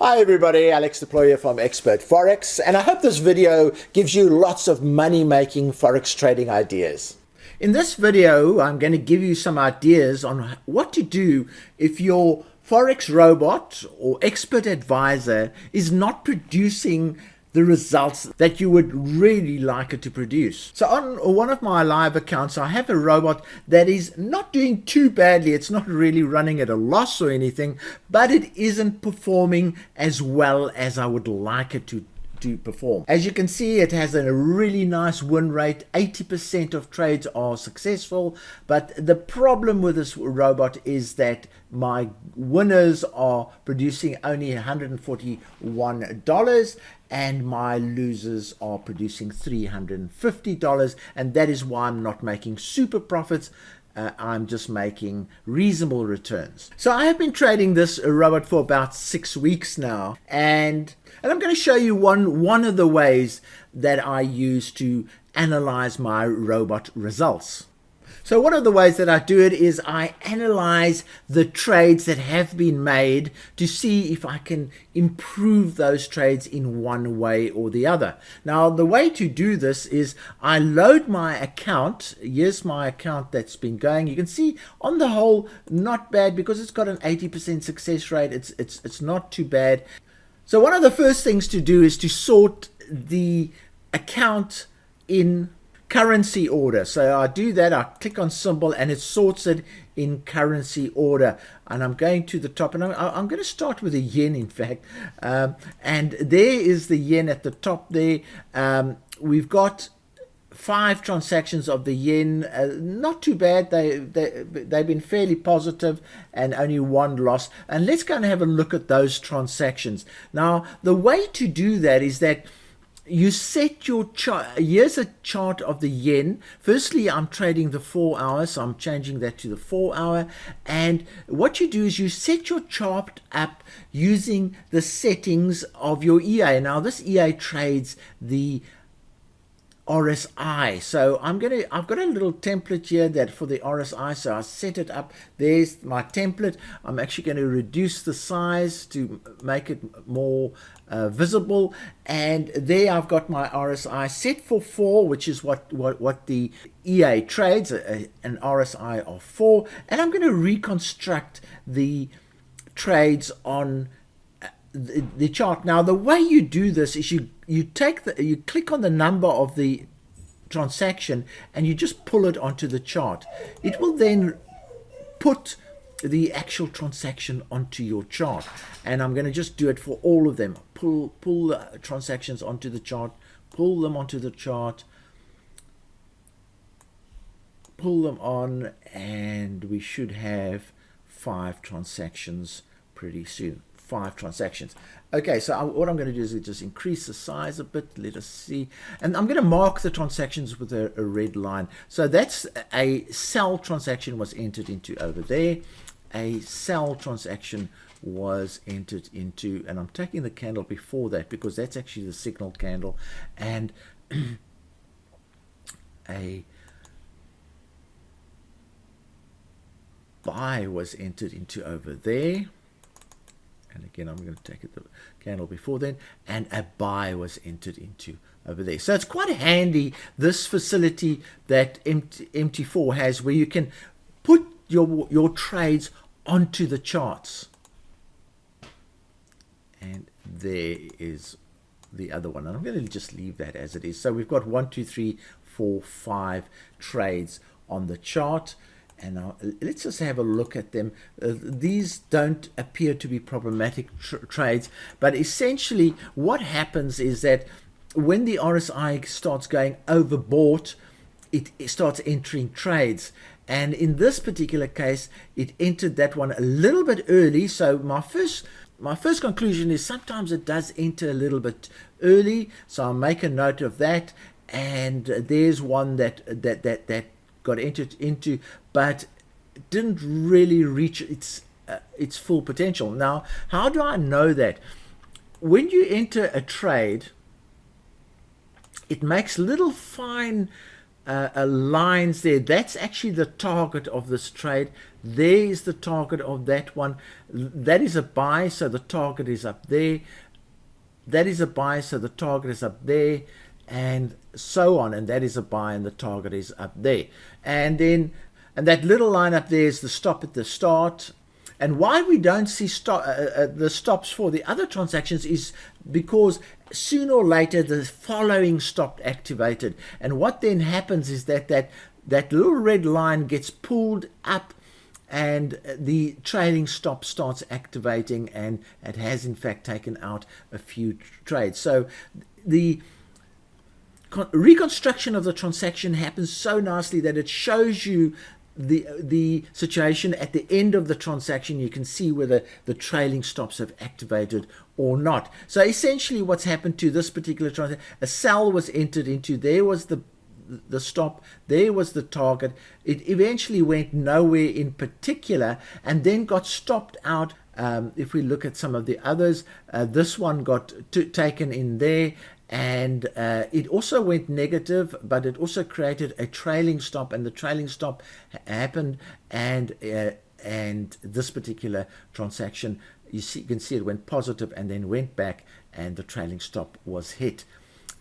Hi everybody, Alex Deployer from Expert Forex, and I hope this video gives you lots of money-making Forex trading ideas. In this video, I'm going to give you some ideas on what to do if your Forex robot or expert advisor is not producing the results that you would really like it to produce. So on one of my live accounts, I have a robot that is not doing too badly. It's not really running at a loss or anything, but it isn't performing as well as I would like it to perform. As you can see, it has a really nice win rate. 80% of trades are successful, but the problem with this robot is that my winners are producing only $141 and my losers are producing $350, and that is why I'm not making super profits. I'm just making reasonable returns. So I have been trading this robot for about 6 weeks now, and I'm going to show you one of the ways that I use to analyze my robot results. So one of the ways that I do it is I analyze the trades that have been made to see if I can improve those trades in one way or the other. Now, the way to do this is I load my account. Here's my account that's been going. You can see on the whole, not bad because it's got an 80% success rate. It's not too bad. So one of the first things to do is to sort the account in currency order. So I do that, I click on symbol and it sorts it in currency order, and I'm going to the top, and I'm going to start with the yen, in fact, and there is the yen at the top there. We've got 5 transactions of the yen, not too bad. They've been fairly positive, and only 1 loss. And let's go and have a look at those transactions. Now, the way to do that is that you set your chart. Here's a chart of the yen. Firstly, I'm trading the 4 hours, so I'm changing that to the 4 hour. And what you do is you set your chart up using the settings of your EA. Now, this EA trades the RSI. So I've got a little template here that for the RSI, so I set it up. There's my template. I'm actually going to reduce the size to make it more visible, and there I've got my RSI set for 4, which is what the EA trades, an RSI of 4, and I'm going to reconstruct the trades on the chart. Now, the way you do this is you click on the number of the transaction and you just pull it onto the chart. It will then put the actual transaction onto your chart, and I'm going to just do it for all of them. Pull the transactions onto the chart, pull them onto the chart, pull them on, and we should have 5 transactions pretty soon. 5 transactions. Okay, so what I'm going to do is just increase the size a bit. Let us see. And I'm going to mark the transactions with a red line. So that's a sell transaction was entered into over there. A sell transaction was entered into, and I'm taking the candle before that because that's actually the signal candle. And a buy was entered into over there. And again, I'm going to take it the candle before then, and a buy was entered into over there. So it's quite handy, this facility that MT4 has, where you can put your trades onto the charts. And there is the other one, and I'm going to just leave that as it is. So we've got 1, 2, 3, 4, 5 trades on the chart. And now let's just have a look at them. These don't appear to be problematic trades, but essentially what happens is that when the RSI starts going overbought, it starts entering trades. And in this particular case, it entered that one a little bit early. So my first conclusion is sometimes it does enter a little bit early. So I'll make a note of that. And there's one that got entered into, but didn't really reach its full potential. Now, how do I know that? When you enter a trade, it makes little fine lines there, that's actually the target of this trade. There is the target of that one. That is a buy, so the target is up there. That is a buy, so the target is up there, and so on. And that is a buy, and the target is up there. And then, and that little line up there is the stop at the start. And why we don't see the stops for the other transactions is because sooner or later the following stop activated. And what then happens is that little red line gets pulled up, and the trailing stop starts activating, and it has in fact taken out a few trades. So the reconstruction of the transaction happens so nicely that it shows you the situation at the end of the transaction. You can see whether the trailing stops have activated or not. So essentially what's happened to this particular transaction, a sell was entered into, there was the stop, there was the target. It eventually went nowhere in particular and then got stopped out. If we look at some of the others, this one got taken in there, and it also went negative, but it also created a trailing stop, and the trailing stop happened, and this particular transaction, you can see it went positive and then went back, and the trailing stop was hit.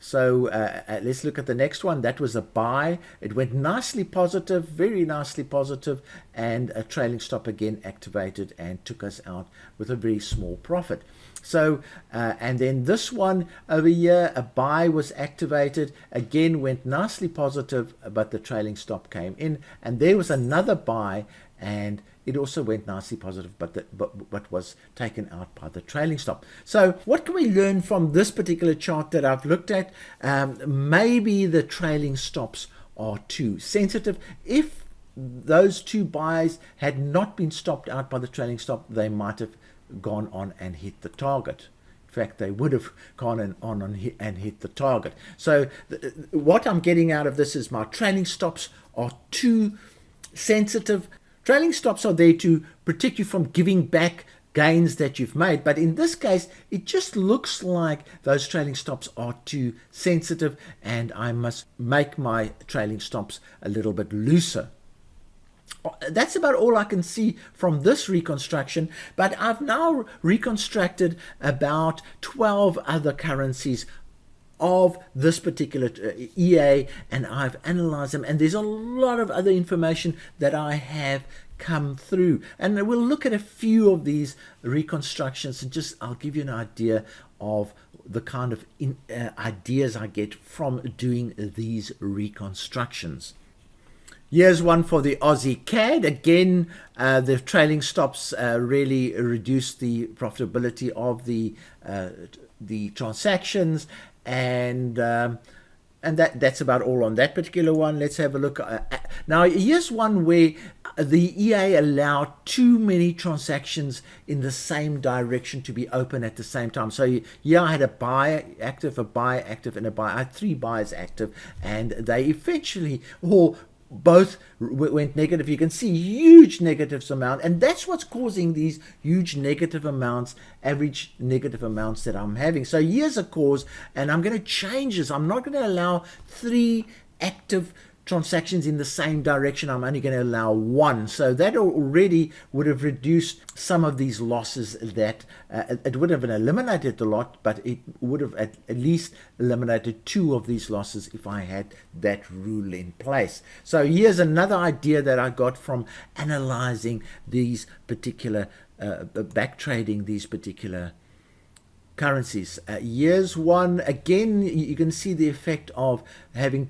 So let's look at the next one. That was a buy. It went nicely positive, very nicely positive, and a trailing stop again activated and took us out with a very small profit. So and then this one over here, a buy was activated, again went nicely positive, but the trailing stop came in, and there was another buy, and it also went nicely positive, but was taken out by the trailing stop. So what can we learn from this particular chart that I've looked at? Maybe the trailing stops are too sensitive. If those two buys had not been stopped out by the trailing stop, they might have gone on and hit the target. In fact, they would have gone on and hit the target. So what I'm getting out of this is my trailing stops are too sensitive. Trailing stops are there to protect you from giving back gains that you've made. But in this case, it just looks like those trailing stops are too sensitive, and I must make my trailing stops a little bit looser. That's about all I can see from this reconstruction, but I've now reconstructed about 12 other currencies of this particular EA, and I've analyzed them, and there's a lot of other information that I have come through, and we'll look at a few of these reconstructions, and I'll give you an idea of the kind of ideas I get from doing these reconstructions. Here's one for the Aussie CAD. Again, the trailing stops really reduced the profitability of the transactions, and that's about all on that particular one. Let's have a look. Now, here's one where the EA allowed too many transactions in the same direction to be open at the same time. So yeah, I had a buy active, a buy active, and a buy. I had 3 buys active, and they eventually all both went negative. You can see huge negatives amount, and that's what's causing these huge negative amounts, average negative amounts that I'm having. So here's a cause, and I'm going to change this. I'm not going to allow 3 active transactions in the same direction. I'm only going to allow 1. So that already would have reduced some of these losses. That it would have eliminated a lot, but it would have at least eliminated 2 of these losses if I had that rule in place. So here's another idea that I got from analyzing these particular back trading these particular currencies. Here's one again. You can see the effect of having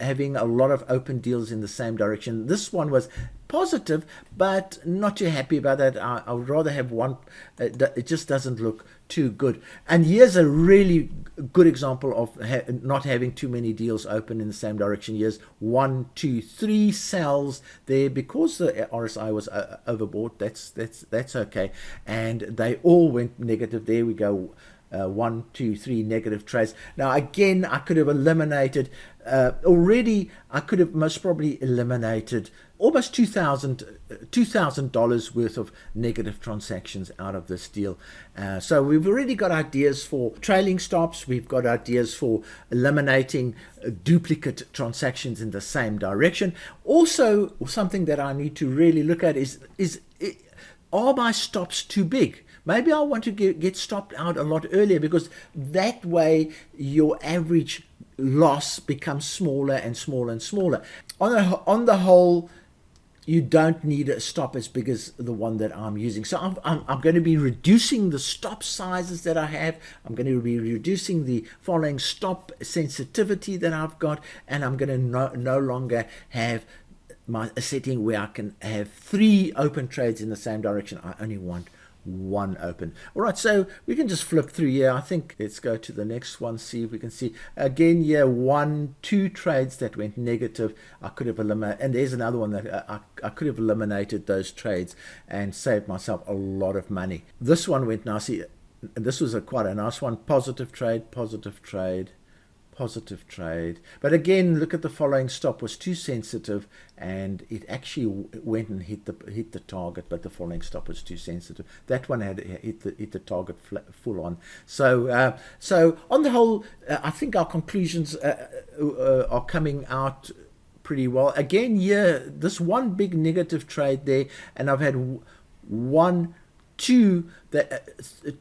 having a lot of open deals in the same direction. This one was positive, but not too happy about that. I would rather have one. It just doesn't look too good. And here's a really good example of not having too many deals open in the same direction. Here's 1, 2, 3 sells there because the RSI was overbought. That's okay, and they all went negative. There we go. 1, 2, 3 negative trades. Now again, I could have eliminated already. I could have most probably eliminated almost $2,000 worth of negative transactions out of this deal. So we've already got ideas for trailing stops. We've got ideas for eliminating duplicate transactions in the same direction. Also, something that I need to really look at is are my stops too big? Maybe I want to get stopped out a lot earlier, because that way your average loss becomes smaller and smaller and smaller. On the whole, you don't need a stop as big as the one that I'm using. So I'm going to be reducing the stop sizes that I have. I'm going to be reducing the following stop sensitivity that I've got, and I'm going to no longer have a setting where I can have 3 open trades in the same direction. I only want 1 open. All right, so we can just flip through here. I think let's go to the next one, see if we can see again here 1, 2 trades that went negative. I could have eliminated, and there's another one that I could have eliminated those trades and saved myself a lot of money. This one went nicely, and this was quite a nice one. Positive trade, positive trade, positive trade. But again, look at the following stop was too sensitive, and it actually went and hit the target, but the following stop was too sensitive. That one had hit the target full on. So so on the whole, I think our conclusions are coming out pretty well. Again, here, this one big negative trade there, and I've had 1, 2,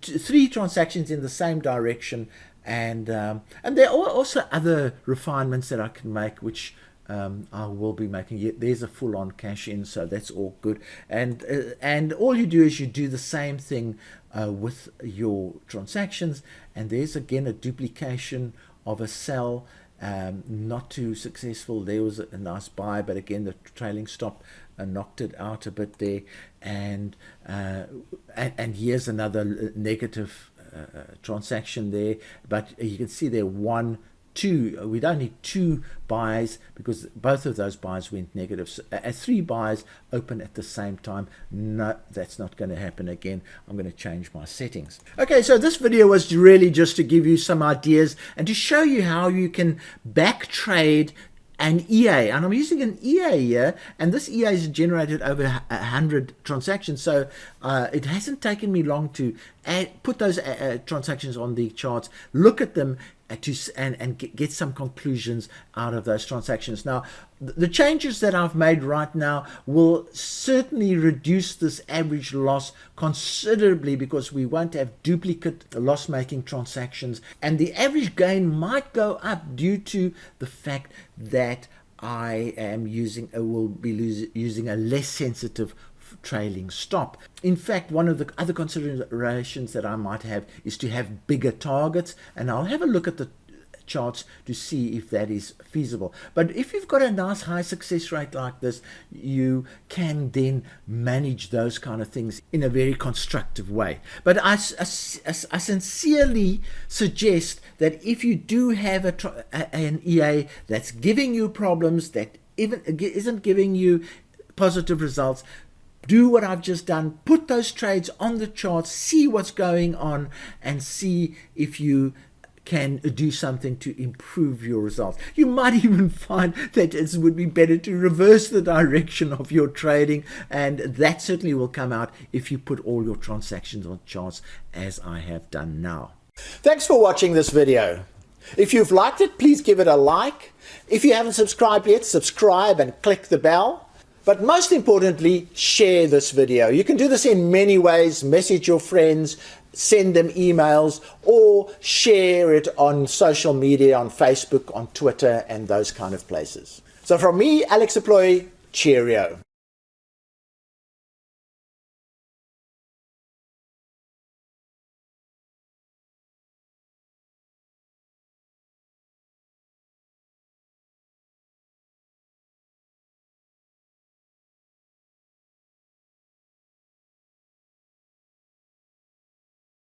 3 transactions in the same direction. And there are also other refinements that I can make, which I will be making. There's a full-on cash in, so that's all good. And all you do is you do the same thing with your transactions. And there's again a duplication of a sell, not too successful. There was a nice buy, but again the trailing stop knocked it out a bit there. And here's another negative transaction there, but you can see there 1, 2. We don't need 2 buys, because both of those buys went negative. So, 3 buys open at the same time. No, that's not going to happen again. I'm going to change my settings. Okay, so this video was really just to give you some ideas and to show you how you can back trade an EA, and I'm using an EA here, and this EA is generated over 100 transactions, so it hasn't taken me long to put those transactions on the charts, look at them, and get some conclusions out of those transactions. Now, the changes that I've made right now will certainly reduce this average loss considerably, because we won't have duplicate loss-making transactions, and the average gain might go up due to the fact that I am will be using a less sensitive trailing stop. In fact, one of the other considerations that I might have is to have bigger targets, and I'll have a look at the charts to see if that is feasible. But if you've got a nice high success rate like this, you can then manage those kind of things in a very constructive way. But I sincerely suggest that if you do have an EA that's giving you problems, that even isn't giving you positive results, do what I've just done. Put those trades on the chart, see what's going on, and see if you can do something to improve your results. You might even find that it would be better to reverse the direction of your trading, and that certainly will come out if you put all your transactions on charts as I have done now. Thanks for watching this video. If you've liked it, please give it a like. If you haven't subscribed yet, subscribe and click the bell. But most importantly, share this video. You can do this in many ways. Message your friends, send them emails, or share it on social media, on Facebook, on Twitter, and those kind of places. So from me, Alex Aploy, cheerio.